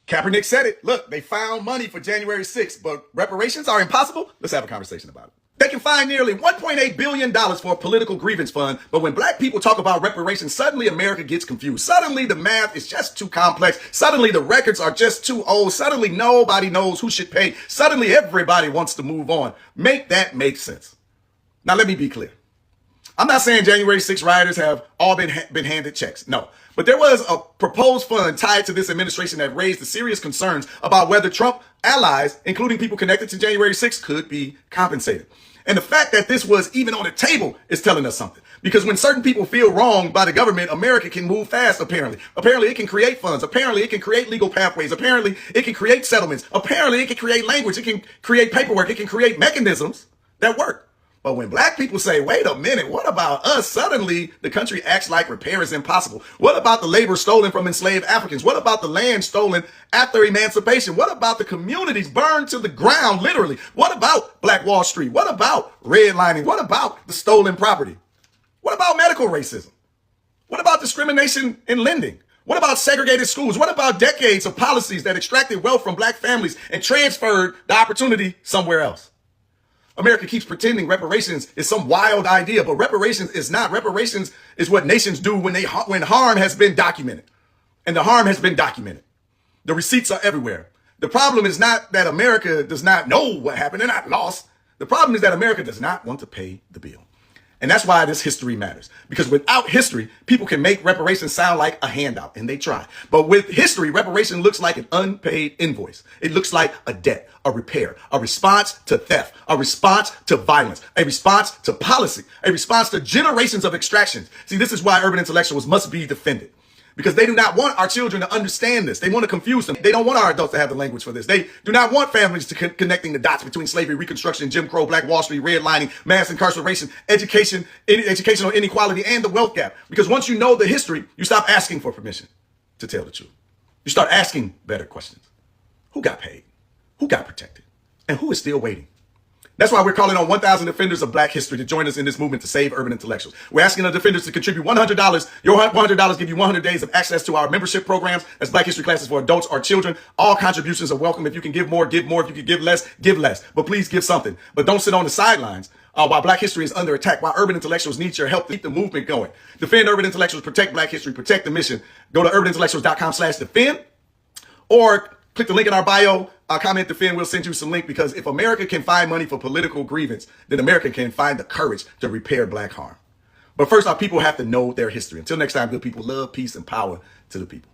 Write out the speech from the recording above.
Kaepernick said it. Look, they found money for January 6th, but reparations are impossible. Let's have a conversation about it. They can find nearly $1.8 billion for a political grievance fund, but when black people talk about reparations, suddenly America gets confused. Suddenly the math is just too complex. Suddenly the records are just too old. Suddenly nobody knows who should pay. Suddenly everybody wants to move on. Make that make sense. Now let me be clear. I'm not saying January 6 rioters have all been handed checks. No. But there was a proposed fund tied to this administration that raised the serious concerns about whether Trump allies, including people connected to January 6, could be compensated. And the fact that this was even on the table is telling us something. Because when certain people feel wronged by the government, America can move fast, apparently. Apparently, it can create funds. Apparently, it can create legal pathways. Apparently, it can create settlements. Apparently, it can create language. It can create paperwork. It can create mechanisms that work. But when black people say, wait a minute, what about us? Suddenly, the country acts like repair is impossible. What about the labor stolen from enslaved Africans? What about the land stolen after emancipation? What about the communities burned to the ground, literally? What about Black Wall Street? What about redlining? What about the stolen property? What about medical racism? What about discrimination in lending? What about segregated schools? What about decades of policies that extracted wealth from black families and transferred the opportunity somewhere else? America keeps pretending reparations is some wild idea, but reparations is not. Reparations is what nations do when harm has been documented. And the harm has been documented. The receipts are everywhere. The problem is not that America does not know what happened. They're not lost. The problem is that America does not want to pay the bill. And that's why this history matters. Because without history, people can make reparations sound like a handout, and they try. But with history, reparation looks like an unpaid invoice. It looks like a debt, a repair, a response to theft, a response to violence, a response to policy, a response to generations of extractions. See, this is why urban intellectuals must be defended. Because they do not want our children to understand this. They want to confuse them. They don't want our adults to have the language for this. They do not want families to connecting the dots between slavery, Reconstruction, Jim Crow, Black Wall Street, redlining, mass incarceration, educational inequality, and the wealth gap. Because once you know the history, you stop asking for permission to tell the truth. You start asking better questions. Who got paid? Who got protected? And who is still waiting? That's why we're calling on 1,000 defenders of black history to join us in this movement to save urban intellectuals. We're asking the defenders to contribute $100. Your $100 give you 100 days of access to our membership programs. That's Black History classes for adults or children. All contributions are welcome. If you can give more, give more. If you can give less, give less. But please give something. But don't sit on the sidelines while black history is under attack, while urban intellectuals need your help to keep the movement going. Defend urban intellectuals, protect black history, protect the mission. Go to urbanintellectuals.com/defend or click the link in our bio, comment defend, we'll send you some link, because if America can find money for political grievance, then America can find the courage to repair black harm. But first, our people have to know their history. Until next time, good people, love, peace, and power to the people.